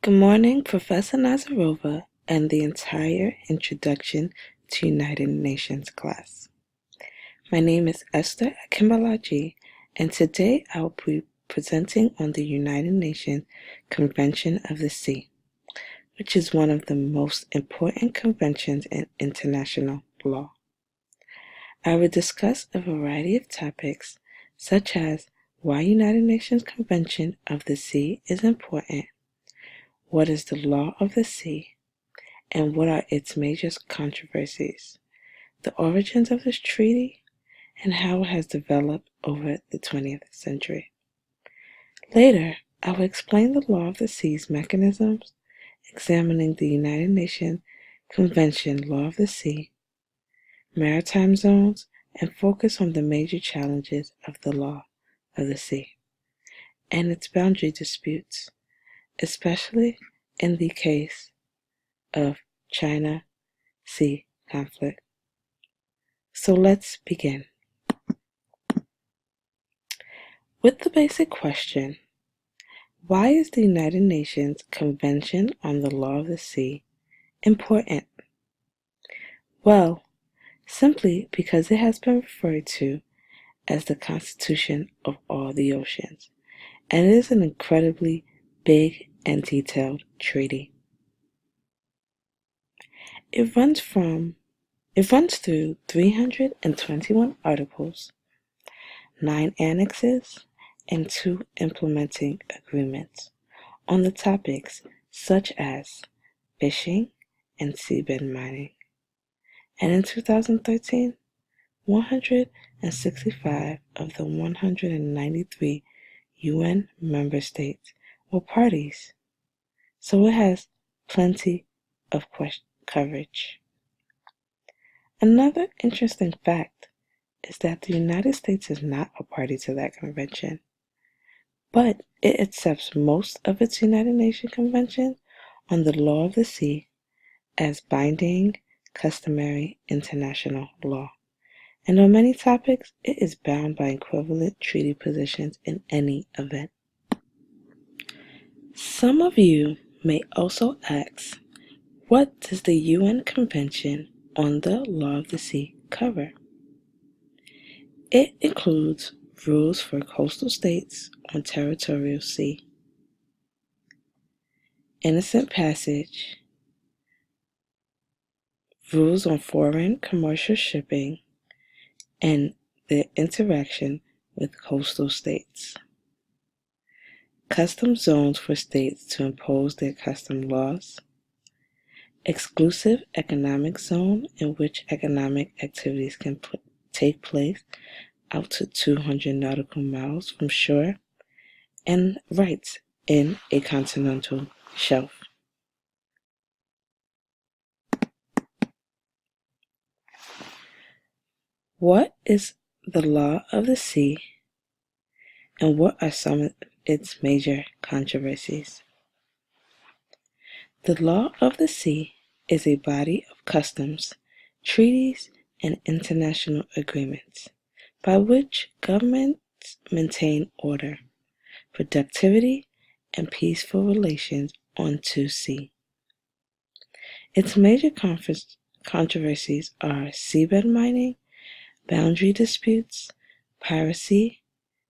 Good morning, Professor Nazarova and the entire Introduction to United Nations class. My name is Esther Akimbalaji, and today I'll be presenting on the United Nations Convention of the Sea, which is one of the most important conventions in international law. I will discuss a variety of topics, such as why United Nations Convention of the Sea is important, what is the law of the sea, and what are its major controversies, the origins of this treaty, and how it has developed over the 20th century. Later, I will explain the law of the sea's mechanisms, examining the United Nations Convention Law of the Sea, maritime zones, and focus on the major challenges of the law of the sea and its boundary disputes, especially in the case of China Sea conflict. So let's begin with the basic question: why is the United Nations Convention on the Law of the Sea important? Well, simply because it has been referred to as the Constitution of all the oceans, and it is an incredibly big and detailed treaty. It runs through 321 articles, 9 annexes, and 2 implementing agreements on the topics such as fishing and seabed mining. And in 2013, 165 of the 193 UN member states were parties, so it has plenty of coverage. Another interesting fact is that the United States is not a party to that convention, but it accepts most of its United Nations Convention on the Law of the Sea as binding, customary international law. And on many topics, it is bound by equivalent treaty positions in any event. Some of you may also ask, what does the UN Convention on the Law of the Sea cover? It includes rules for coastal states on territorial sea, innocent passage, rules on foreign commercial shipping, and their interaction with coastal states, custom zones for states to impose their custom laws, exclusive economic zone in which economic activities can take place out to 200 nautical miles from shore, and rights in a continental shelf. What is the law of the sea, and what are some of its major controversies? The law of the sea is a body of customs, treaties, and international agreements by which governments maintain order, productivity, and peaceful relations on to sea. Its major controversies are seabed mining, boundary disputes, piracy,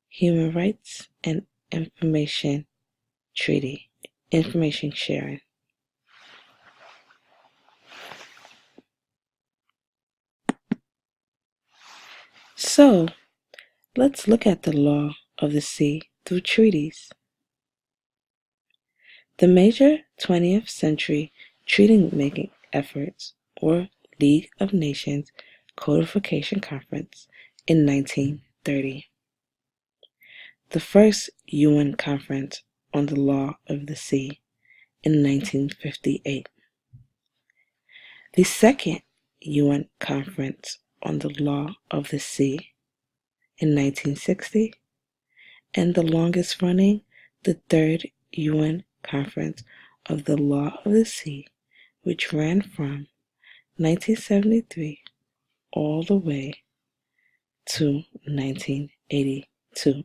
human rights, and information sharing. So, let's look at the law of the sea through treaties. The major 20th century treaty-making efforts were League of Nations Codification Conference in 1930, the first UN Conference on the Law of the Sea in 1958, the second UN Conference on the Law of the Sea in 1960, and the longest running, the third UN Conference of the Law of the Sea, which ran from 1973 all the way to 1982.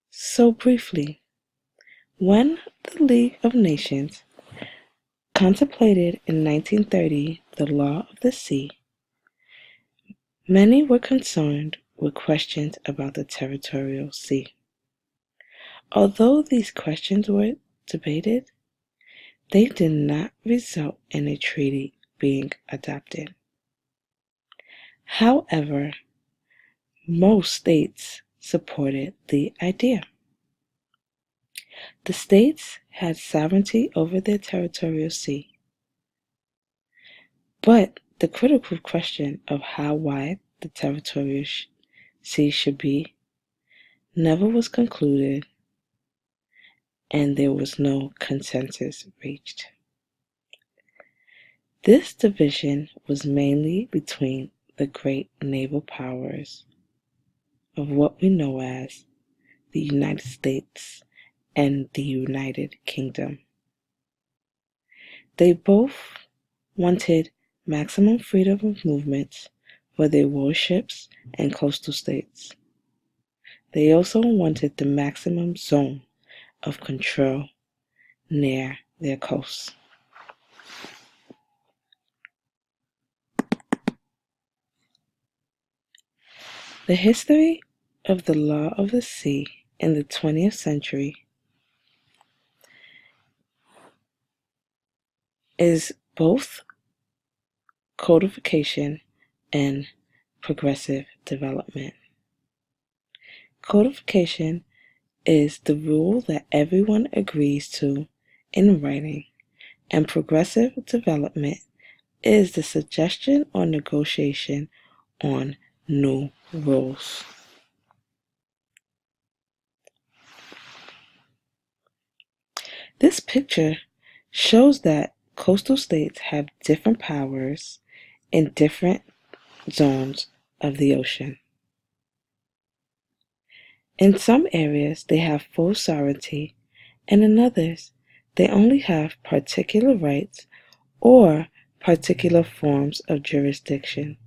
So briefly, When the League of Nations contemplated in 1930 the law of the sea, many were concerned with questions about the territorial sea. Although these questions were debated, they did not result in a treaty being adopted. However, most states supported the idea. The states had sovereignty over their territorial sea, but the critical question of how wide the territorial sea should be never was concluded, and there was no consensus reached. This division was mainly between the great naval powers of what we know as the United States and the United Kingdom. They both wanted maximum freedom of movement for their warships and coastal states. They also wanted the maximum zone of control near their coasts. The history of the law of the sea in the 20th century is both codification and progressive development. Codification is the rule that everyone agrees to in writing, and progressive development is the suggestion or negotiation on new rules. This picture shows that coastal states have different powers in different zones of the ocean. In some areas, they have full sovereignty, and in others, they only have particular rights or particular forms of jurisdiction.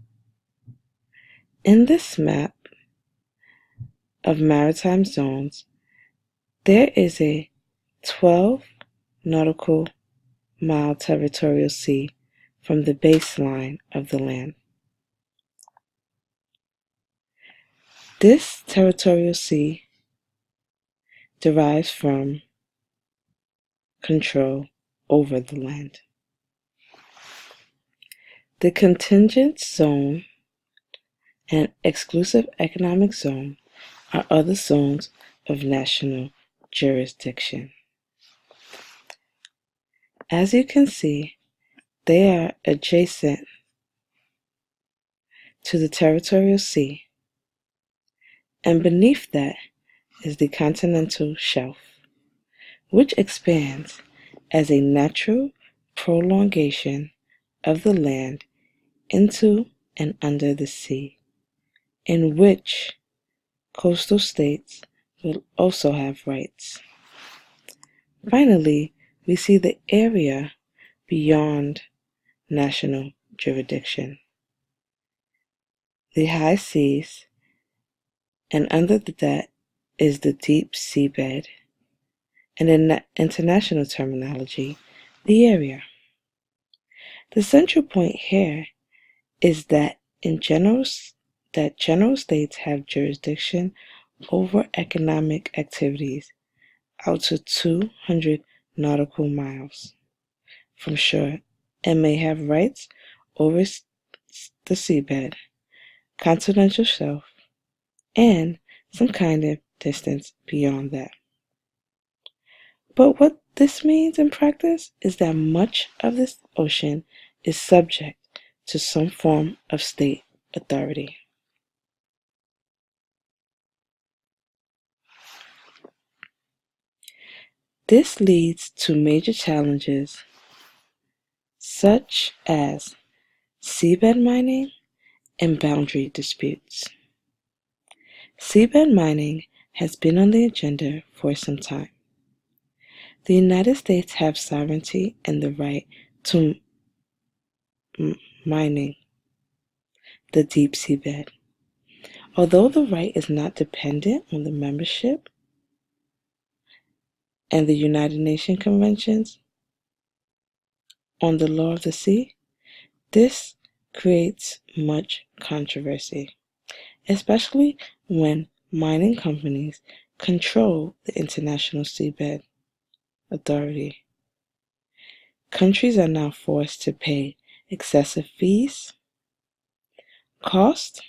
In this map of maritime zones, there is a 12 nautical mile territorial sea from the baseline of the land. This territorial sea derives from control over the land. The contingent zone and exclusive economic zone are other zones of national jurisdiction. As you can see, they are adjacent to the territorial sea, and beneath that is the continental shelf, which expands as a natural prolongation of the land into and under the sea, in which coastal states will also have rights. Finally, we see the area beyond national jurisdiction, the high seas, and under that is the deep seabed, and in international terminology, the area. The central point here is that general states have jurisdiction over economic activities out to 200 nautical miles from shore and may have rights over the seabed, continental shelf, and some kind of distance beyond that. But what this means in practice is that much of this ocean is subject to some form of state authority. This leads to major challenges such as seabed mining and boundary disputes. Seabed mining has been on the agenda for some time. The United States have sovereignty and the right to mining the deep seabed. Although the right is not dependent on the membership and the United Nations Conventions on the Law of the Sea, this creates much controversy, especially when mining companies control the International Seabed Authority. Countries are now forced to pay excessive fees, costs,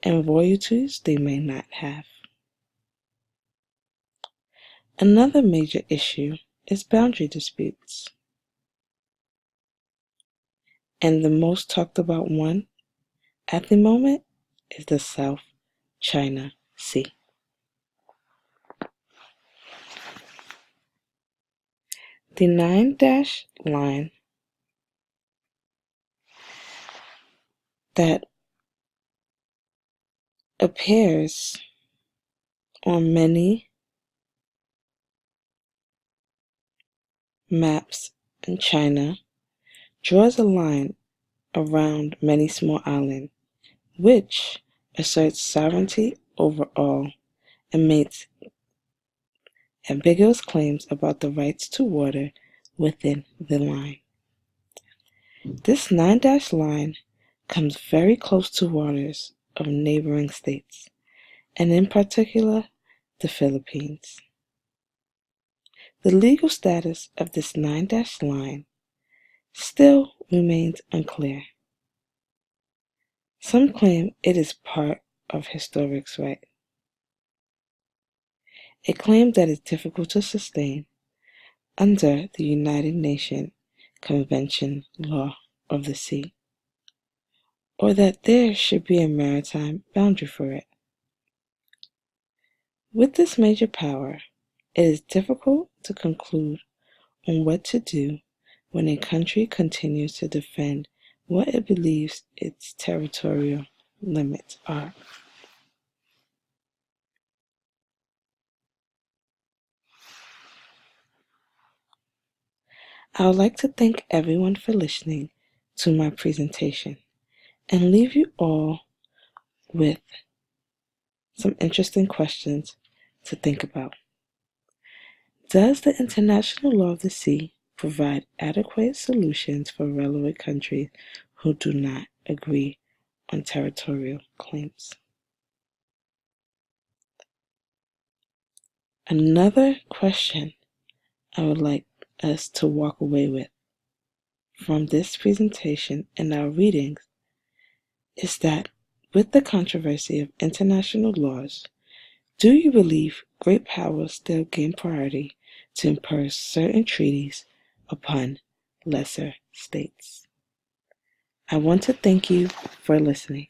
and royalties they may not have. Another major issue is boundary disputes. And the most talked about one at the moment is the South China Sea. The 9-dash line that appears on many maps in China draws a line around many small islands, which asserts sovereignty over all and makes ambiguous claims about the rights to water within the line. This 9-dash line comes very close to waters of neighboring states, and in particular, the Philippines. The legal status of this 9-dash line still remains unclear. Some claim it is part of historic right, a claim that is difficult to sustain under the United Nations Convention Law of the Sea, or that there should be a maritime boundary for it. With this major power, it is difficult to conclude on what to do when a country continues to defend what it believes its territorial limits are. I would like to thank everyone for listening to my presentation and leave you all with some interesting questions to think about. Does the International Law of the Sea provide adequate solutions for relevant countries who do not agree on territorial claims? Another question I would like us to walk away with from this presentation and our readings is that with the controversy of international laws, do you believe great powers still gain priority to impose certain treaties upon lesser states? I want to thank you for listening.